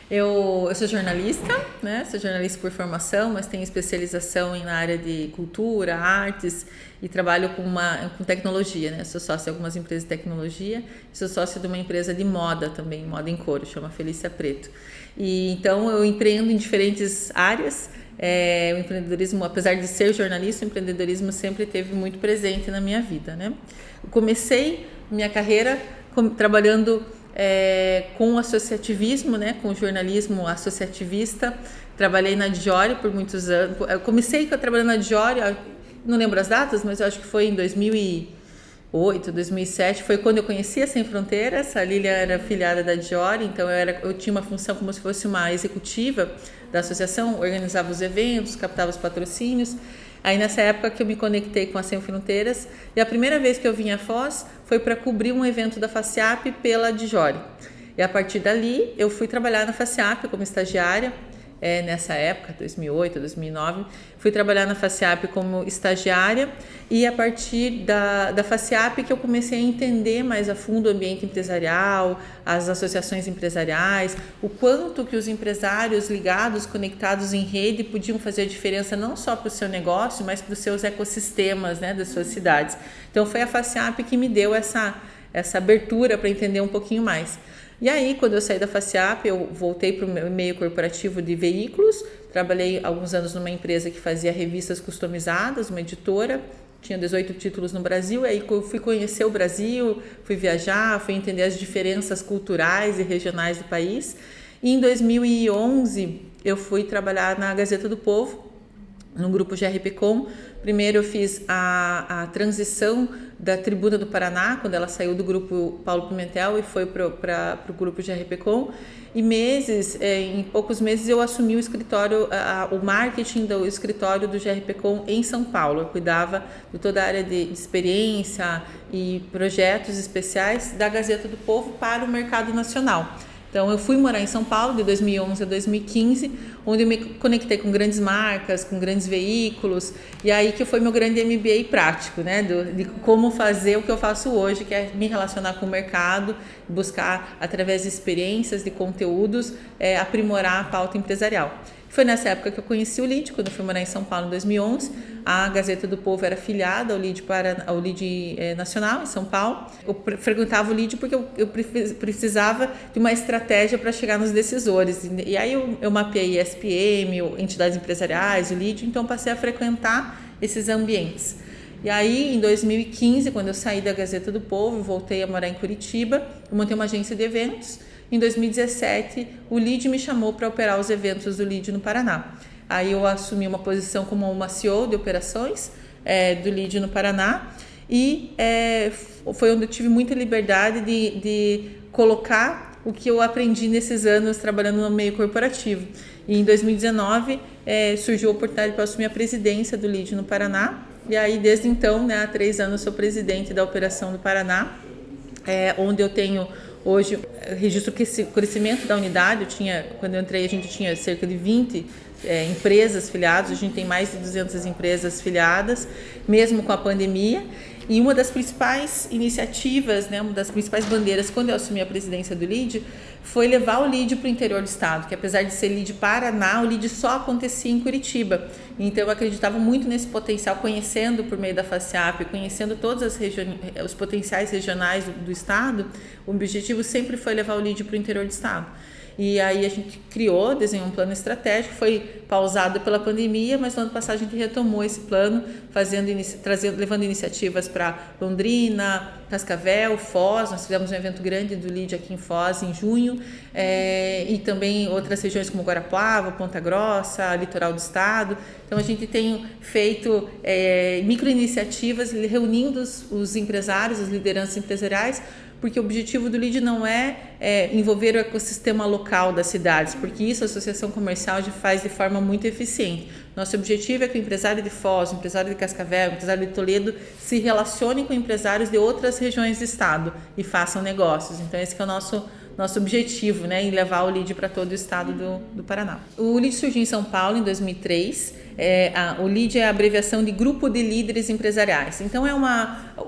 Eu sou jornalista, né? Sou jornalista por formação, mas tenho especialização na área de cultura, artes e trabalho com tecnologia, né? Sou sócia de algumas empresas de tecnologia, sou sócia de uma empresa de moda também, moda em couro, chama Felícia Preto. E então eu empreendo em diferentes áreas. O empreendedorismo, apesar de ser jornalista, o empreendedorismo sempre esteve muito presente na minha vida, né? Eu comecei minha carreira trabalhando com associativismo, né, com jornalismo associativista. Trabalhei na Diori por muitos anos. Eu comecei trabalhando na Diori, não lembro as datas, mas eu acho que foi em 2008, 2007, foi quando eu conheci a Sem Fronteiras. A Lília era afiliada da Diori, então eu tinha uma função como se fosse uma executiva da associação, organizava os eventos, captava os patrocínios. Aí nessa época que eu me conectei com a Sem Fronteiras, e a primeira vez que eu vim a Foz foi para cobrir um evento da FACIAP pela Diori. E a partir dali eu fui trabalhar na FACIAP como estagiária. Nessa época, 2008, 2009, fui trabalhar na FACIAP como estagiária, e a partir da FACIAP que eu comecei a entender mais a fundo o ambiente empresarial, as associações empresariais, o quanto que os empresários ligados, conectados em rede podiam fazer a diferença não só para o seu negócio, mas para os seus ecossistemas, né, das suas cidades. Então foi a FACIAP que me deu essa abertura para entender um pouquinho mais. E aí, quando eu saí da FACIAP, eu voltei para o meu meio corporativo de veículos. Trabalhei alguns anos numa empresa que fazia revistas customizadas, uma editora. Tinha 18 títulos no Brasil. E aí eu fui conhecer o Brasil, fui viajar, fui entender as diferenças culturais e regionais do país. E em 2011, eu fui trabalhar na Gazeta do Povo, no grupo GRPcom. Primeiro eu fiz a transição da Tribuna do Paraná, quando ela saiu do grupo Paulo Pimentel e foi para o grupo GRPcom. E em poucos meses eu assumi o escritório, o marketing do escritório do GRPcom em São Paulo. Eu cuidava de toda a área de experiência e projetos especiais da Gazeta do Povo para o mercado nacional. Então, eu fui morar em São Paulo de 2011 a 2015, onde eu me conectei com grandes marcas, com grandes veículos, e aí que foi meu grande MBA prático, né, de como fazer o que eu faço hoje, que é me relacionar com o mercado, buscar, através de experiências, de conteúdos, aprimorar a pauta empresarial. Foi nessa época que eu conheci o LID, quando eu fui morar em São Paulo em 2011. A Gazeta do Povo era filiada ao LID Nacional, em São Paulo. Eu frequentava o LID porque eu precisava de uma estratégia para chegar nos decisores. E aí eu mapeei SPM, entidades empresariais, o LID, então passei a frequentar esses ambientes. E aí, em 2015, quando eu saí da Gazeta do Povo, voltei a morar em Curitiba, eu montei uma agência de eventos. Em 2017, o LID me chamou para operar os eventos do LID no Paraná. Aí eu assumi uma posição como uma CEO de operações do LID no Paraná, e foi onde eu tive muita liberdade de colocar o que eu aprendi nesses anos trabalhando no meio corporativo. E em 2019 surgiu a oportunidade para assumir a presidência do LID no Paraná, e aí desde então, né, há 3 anos, sou presidente da operação do Paraná, onde eu tenho hoje registro o crescimento da unidade. Quando eu entrei, a gente tinha cerca de 20 empresas filiadas, a gente tem mais de 200 empresas filiadas, mesmo com a pandemia. E uma das principais iniciativas, né, uma das principais bandeiras, quando eu assumi a presidência do LID, foi levar o LID para o interior do estado, que apesar de ser LID Paraná, o LID só acontecia em Curitiba. Então eu acreditava muito nesse potencial, conhecendo por meio da FACIAP, conhecendo todos os potenciais regionais do estado. O objetivo sempre foi levar o LID para o interior do estado. E aí a gente desenhou um plano estratégico, foi pausado pela pandemia, mas no ano passado a gente retomou esse plano, levando iniciativas para Londrina, Cascavel, Foz. Nós fizemos um evento grande do LID aqui em Foz em junho, e também outras regiões como Guarapuava, Ponta Grossa, litoral do estado. Então a gente tem feito micro-iniciativas reunindo os empresários, as lideranças empresariais, porque o objetivo do LID não é envolver o ecossistema local das cidades, porque isso a associação comercial já faz de forma muito eficiente. Nosso objetivo é que o empresário de Foz, o empresário de Cascavel, o empresário de Toledo se relacione com empresários de outras regiões do estado e façam negócios. Então esse que é o nosso objetivo, né, em levar o LID para todo o estado do Paraná. O LID surgiu em São Paulo em 2003, O LEAD é a abreviação de Grupo de Líderes Empresariais. Então,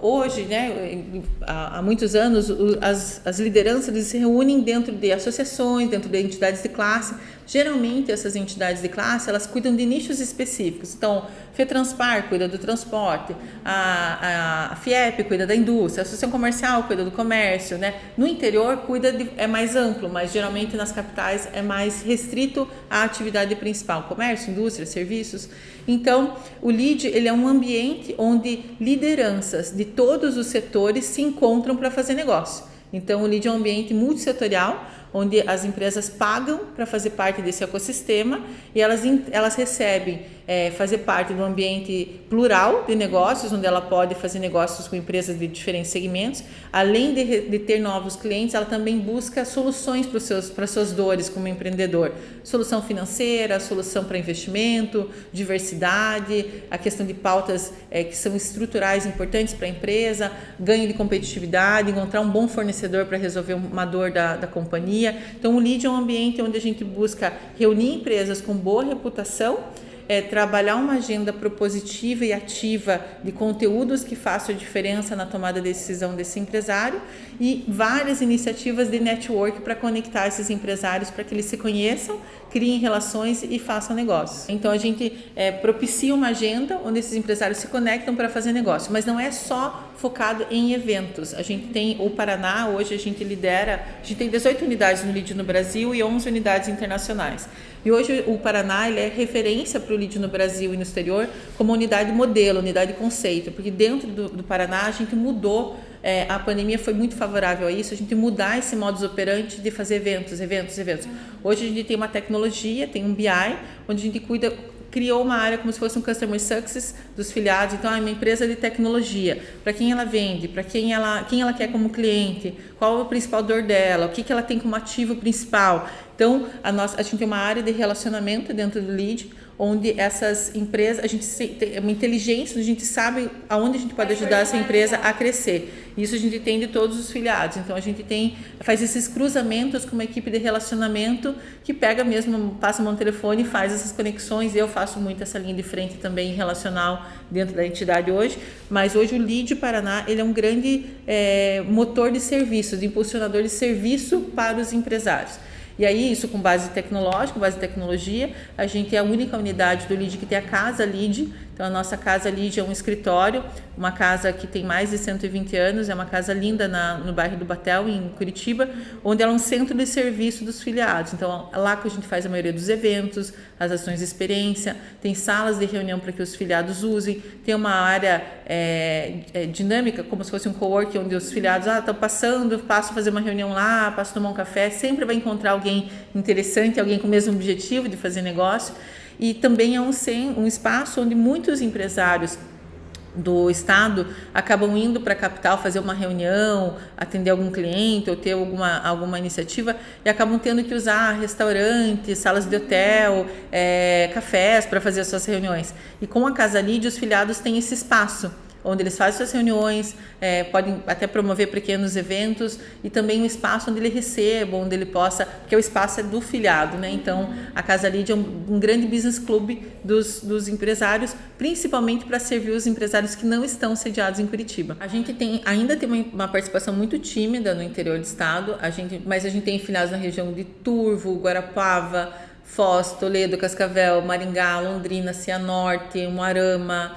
hoje, né, há muitos anos, as lideranças eles se reúnem dentro de associações, dentro de entidades de classe. Geralmente, essas entidades de classe, elas cuidam de nichos específicos. Então, FETranspar cuida do transporte, a FIEP cuida da indústria, a Associação Comercial cuida do comércio, né? No interior, é mais amplo, mas geralmente nas capitais é mais restrito à atividade principal, comércio, indústria, serviços. Então, o LEAD ele é um ambiente onde lideranças de todos os setores se encontram para fazer negócio. Então, o LEAD é um ambiente multissetorial, onde as empresas pagam para fazer parte desse ecossistema e elas recebem fazer parte de um ambiente plural de negócios, onde ela pode fazer negócios com empresas de diferentes segmentos. Além de ter novos clientes, ela também busca soluções para suas dores como empreendedor. Solução financeira, solução para investimento, diversidade, a questão de pautas que são estruturais importantes para a empresa, ganho de competitividade, encontrar um bom fornecedor para resolver uma dor da companhia. Então, o LEAD é um ambiente onde a gente busca reunir empresas com boa reputação, trabalhar uma agenda propositiva e ativa de conteúdos que façam a diferença na tomada de decisão desse empresário e várias iniciativas de network para conectar esses empresários para que eles se conheçam, criem relações e façam negócios. Então, a gente propicia uma agenda onde esses empresários se conectam para fazer negócio, mas não é só focado em eventos. A gente tem o Paraná, hoje a gente tem 18 unidades no LEAD no Brasil e 11 unidades internacionais. E hoje o Paraná ele é referência para o LEAD no Brasil e no exterior como unidade modelo, unidade conceito, porque dentro do Paraná a gente mudou, a pandemia foi muito favorável a isso, a gente mudar esse modus operandi de fazer eventos. Hoje a gente tem uma tecnologia, tem um BI, onde a gente criou uma área como se fosse um Customer Success dos filiados. Então, é uma empresa de tecnologia. Para quem ela vende, para quem ela quer como cliente, qual é a principal dor dela, o que ela tem como ativo principal. Então, a gente tem uma área de relacionamento dentro do LEAD, onde essas empresas, a gente tem uma inteligência, a gente sabe aonde a gente pode ajudar essa empresa a crescer. Isso a gente tem de todos os filiados. Então, a gente faz esses cruzamentos com uma equipe de relacionamento que pega mesmo, passa a mão no telefone e faz essas conexões. Eu faço muito essa linha de frente também relacional dentro da entidade hoje. Mas hoje o LEAD Paraná ele é um grande motor de serviços, impulsionador de serviço para os empresários. E aí, isso com base tecnológica, base de tecnologia, a gente é a única unidade do LEAD que tem a casa LEAD. Então, a nossa casa LEAD é um escritório, uma casa que tem mais de 120 anos, é uma casa linda no bairro do Batel, em Curitiba, onde ela é um centro de serviço dos filiados. Então, é lá que a gente faz a maioria dos eventos, as ações de experiência, tem salas de reunião para que os filiados usem, tem uma área dinâmica, como se fosse um coworking, onde os filiados estão passando, passo a fazer uma reunião lá, passo a tomar um café, sempre vai encontrar alguém interessante, alguém com o mesmo objetivo de fazer negócio. E também é um espaço onde muitos empresários do estado acabam indo para a capital fazer uma reunião, atender algum cliente ou ter alguma iniciativa e acabam tendo que usar restaurantes, salas de hotel, cafés para fazer as suas reuniões. E com a Casa LEAD, os filiados têm esse espaço onde eles fazem suas reuniões, podem até promover pequenos eventos e também um espaço onde ele receba, onde ele possa, porque o espaço é do filiado, né? Então, a Casa LEAD é um grande business club dos empresários, principalmente para servir os empresários que não estão sediados em Curitiba. A gente ainda tem uma participação muito tímida no interior do estado, mas a gente tem filiados na região de Turvo, Guarapava, Foz, Toledo, Cascavel, Maringá, Londrina, Cianorte, Umuarama.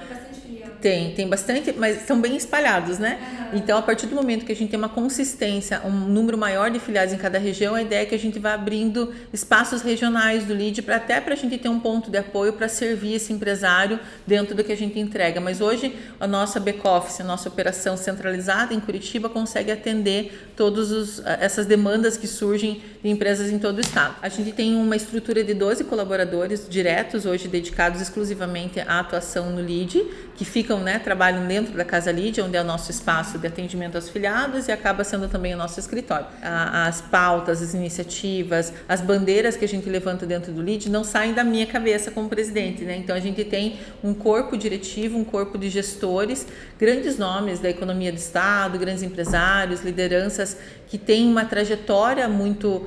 Tem bastante, mas são bem espalhados, né? Uhum. Então, a partir do momento que a gente tem uma consistência, um número maior de filiados em cada região, a ideia é que a gente vá abrindo espaços regionais do LEAD até para a gente ter um ponto de apoio para servir esse empresário dentro do que a gente entrega. Mas hoje, a nossa back-office, a nossa operação centralizada em Curitiba consegue atender todas essas demandas que surgem de empresas em todo o estado. A gente tem uma estrutura de 12 colaboradores diretos hoje dedicados exclusivamente à atuação no LEAD, que ficam ficam, né, trabalham dentro da Casa Lead, onde é o nosso espaço de atendimento aos filiados e acaba sendo também o nosso escritório. As pautas, as iniciativas, as bandeiras que a gente levanta dentro do Lead não saem da minha cabeça como presidente, né? Então a gente tem um corpo diretivo, um corpo de gestores, grandes nomes da economia do Estado, grandes empresários, lideranças que têm uma trajetória muito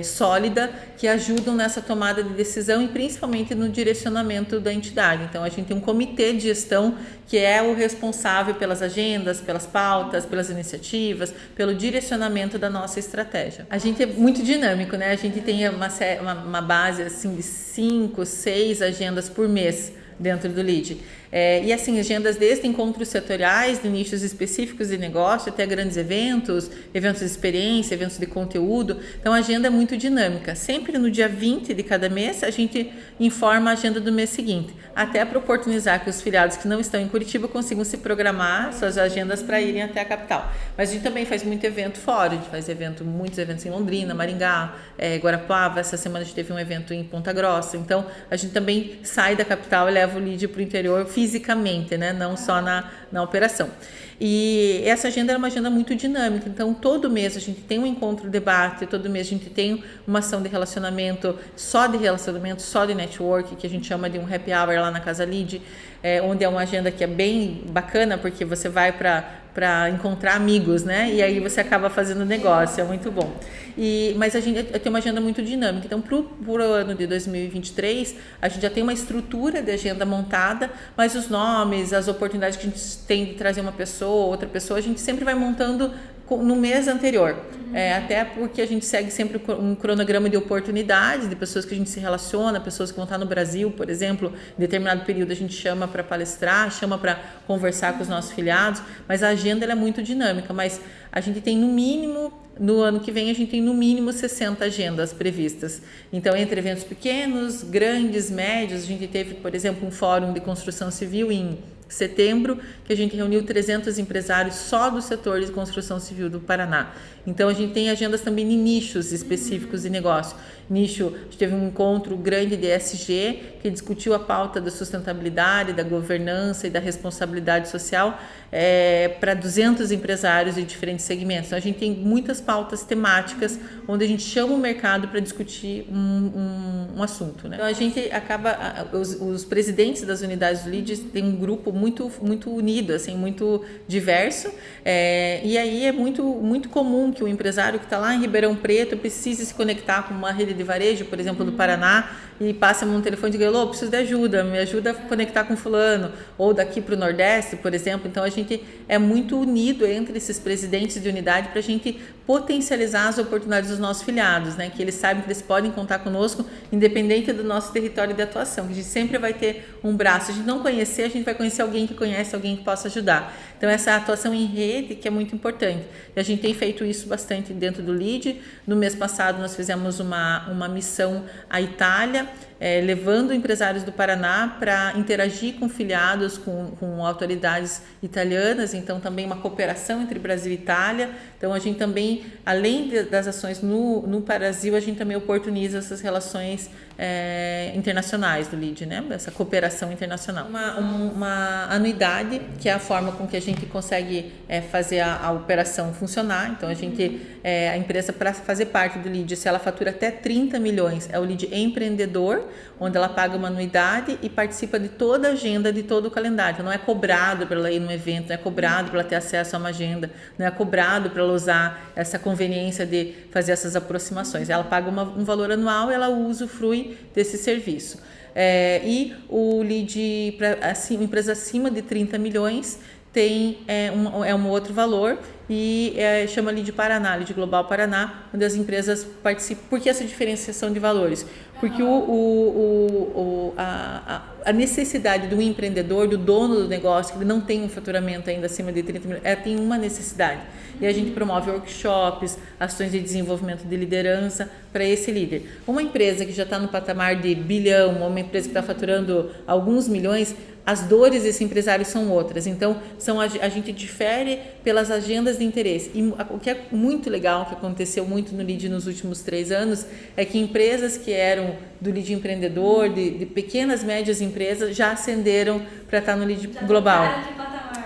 sólida, que ajudam nessa tomada de decisão e principalmente no direcionamento da entidade. Então a gente tem um comitê de gestão que é o responsável pelas agendas, pelas pautas, pelas iniciativas, pelo direcionamento da nossa estratégia. A gente é muito dinâmico, né? A gente tem uma base assim de 5, 6 agendas por mês dentro do Lead. E assim, agendas desde encontros setoriais, de nichos específicos de negócio, até grandes eventos, eventos de experiência, eventos de conteúdo. Então a agenda é muito dinâmica. Sempre no dia 20 de cada mês a gente informa a agenda do mês seguinte, até para oportunizar que os filiados que não estão em Curitiba consigam se programar suas agendas para irem até a capital. Mas a gente também faz muito evento fora, a gente faz muitos eventos em Londrina, Maringá, Guarapuava. Essa semana a gente teve um evento em Ponta Grossa. Então a gente também sai da capital e leva o Lead para o interior fisicamente, né? Não só na operação. E essa agenda é uma agenda muito dinâmica, então todo mês a gente tem um encontro, debate, todo mês a gente tem uma ação de relacionamento, só de network, que a gente chama de um happy hour lá na Casa Lead, onde é uma agenda que é bem bacana, porque você vai para encontrar amigos, né? E aí você acaba fazendo negócio, é muito bom. Mas a gente tem uma agenda muito dinâmica. Então, para o ano de 2023, a gente já tem uma estrutura de agenda montada, mas os nomes, as oportunidades que a gente tem de trazer uma pessoa, outra pessoa, a gente sempre vai montando no mês anterior. Até porque a gente segue sempre um cronograma de oportunidades, de pessoas que a gente se relaciona, pessoas que vão estar no Brasil, por exemplo, em determinado período a gente chama para palestrar, chama para conversar com os nossos filiados, mas a agenda ela é muito dinâmica, mas a gente tem no ano que vem a gente tem no mínimo 60 agendas previstas. Então, entre eventos pequenos, grandes, médios, a gente teve, por exemplo, um fórum de construção civil em setembro, que a gente reuniu 300 empresários só do setor de construção civil do Paraná. Então, a gente tem agendas também de nichos específicos de negócio. A gente teve um encontro grande de ESG, que discutiu a pauta da sustentabilidade, da governança e da responsabilidade social para 200 empresários de diferentes segmentos. Então, a gente tem muitas pautas temáticas, onde a gente chama o mercado para discutir um assunto, né? Então, a gente acaba, os presidentes das unidades do Lead têm um grupo muito, muito unido, assim, muito diverso, e aí é muito, muito comum que o empresário que está lá em Ribeirão Preto precise se conectar com uma rede de varejo, por exemplo, do Paraná, e passa um telefone e diz: "Alô, preciso de ajuda, me ajuda a conectar com fulano", ou daqui para o Nordeste, por exemplo. Então a gente é muito unido entre esses presidentes de unidade para a gente potencializar as oportunidades dos nossos filiados, né? Que eles sabem que eles podem contar conosco, independente do nosso território de atuação, que a gente sempre vai ter um braço. A gente não conhecer, a gente vai conhecer alguém que conhece, alguém que possa ajudar. Então essa atuação em rede que é muito importante. E a gente tem feito isso bastante dentro do Lead. No mês passado nós fizemos uma missão à Itália, levando empresários do Paraná para interagir com filiados, com autoridades italianas. Então também uma cooperação entre Brasil e Itália. Então a gente também, além das ações no Brasil, a gente também oportuniza essas relações internacionais do Lead, né? Essa cooperação internacional. Uma anuidade, que é a forma com que a gente consegue fazer a operação funcionar. Então a empresa, para fazer parte do Lead, se ela fatura até 30 milhões, é o Lead empreendedor, onde ela paga uma anuidade e participa de toda a agenda, de todo o calendário. Então, não é cobrado para ela ir num evento, não é cobrado para ela ter acesso a uma agenda, não é cobrado para ela usar essa conveniência de fazer essas aproximações. Ela paga um valor anual e ela usufrui desse serviço. E o Lead, uma empresa acima de 30 milhões, tem um outro valor, e chama Lead Paraná, Lead Global Paraná, onde as empresas participam. Por que essa diferenciação de valores? Porque a necessidade do empreendedor, do dono do negócio, que ele não tem um faturamento ainda acima de 30 milhões, tem uma necessidade. E a gente promove workshops, ações de desenvolvimento de liderança, para esse líder. Uma empresa que já está no patamar de bilhão, uma empresa que está faturando alguns milhões, as dores desse empresário são outras. Então, a gente difere pelas agendas de interesse. E o que é muito legal, que aconteceu muito no LEAD nos últimos 3 anos, é que empresas que eram do LEAD empreendedor, de pequenas, médias empresas, já ascenderam para estar no LEAD global.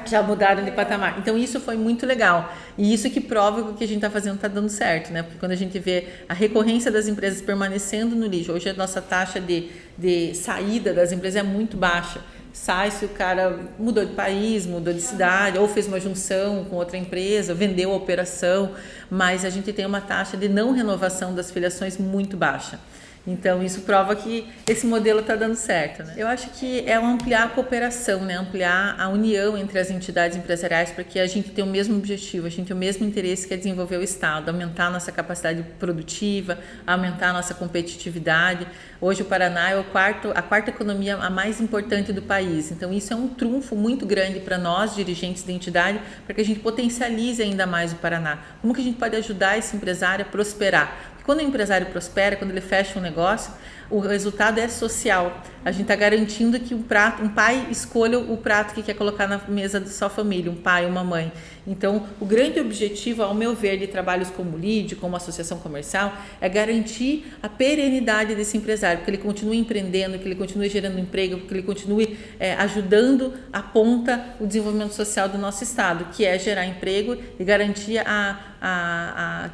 Já mudaram de patamar. Então, isso foi muito legal. E isso que prova que o que a gente está fazendo está dando certo, né? Porque quando a gente vê a recorrência das empresas permanecendo no LEAD, hoje a nossa taxa de saída das empresas é muito baixa. Sai se o cara mudou de país, mudou de cidade, ou fez uma junção com outra empresa, vendeu a operação, mas a gente tem uma taxa de não renovação das filiações muito baixa. Então, isso prova que esse modelo está dando certo, né? Eu acho que é ampliar a cooperação, né? Ampliar a união entre as entidades empresariais para que a gente tenha o mesmo objetivo, a gente tenha o mesmo interesse, que é desenvolver o Estado, aumentar a nossa capacidade produtiva, aumentar a nossa competitividade. Hoje o Paraná é a quarta economia a mais importante do país, então isso é um trunfo muito grande para nós, dirigentes da entidade, para que a gente potencialize ainda mais o Paraná. Como que a gente pode ajudar esse empresário a prosperar? Quando o empresário prospera, quando ele fecha um negócio, o resultado é social. A gente está garantindo que um pai escolha o prato que quer colocar na mesa da sua família, um pai, uma mãe. Então, o grande objetivo, ao meu ver, de trabalhos como o LEAD, como a associação comercial, é garantir a perenidade desse empresário, que ele continue empreendendo, que ele continue gerando emprego, que ele continue ajudando a ponta o desenvolvimento social do nosso estado, que é gerar emprego e garantir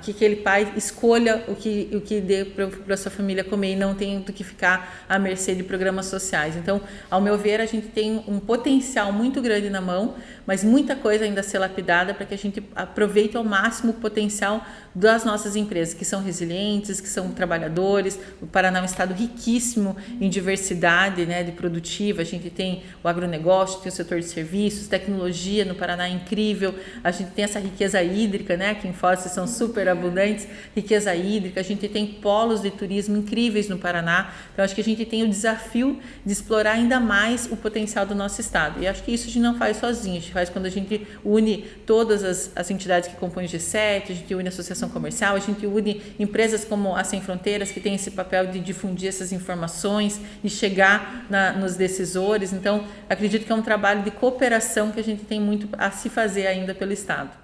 que aquele pai escolha o que dê para a sua família comer e não tenha do que ficar à mercê de programas sociais. Então, ao meu ver, a gente tem um potencial muito grande na mão, mas muita coisa ainda a ser lapidada para que a gente aproveite ao máximo o potencial das nossas empresas, que são resilientes, que são trabalhadores. O Paraná é um estado riquíssimo em diversidade, né, de produtiva. A gente tem o agronegócio, tem o setor de serviços, tecnologia no Paraná é incrível. A gente tem essa riqueza hídrica, né, que em Foz são super abundantes, riqueza hídrica. A gente tem polos de turismo incríveis no Paraná. Então, acho que a gente tem o desafio de explorar ainda mais o potencial do nosso estado. E acho que isso a gente não faz sozinho, a gente faz quando a gente une todas as entidades que compõem o G7, a gente une a associação comercial, a gente une empresas como a Sem Fronteiras, que tem esse papel de difundir essas informações e chegar nos decisores. Então, acredito que é um trabalho de cooperação que a gente tem muito a se fazer ainda pelo estado.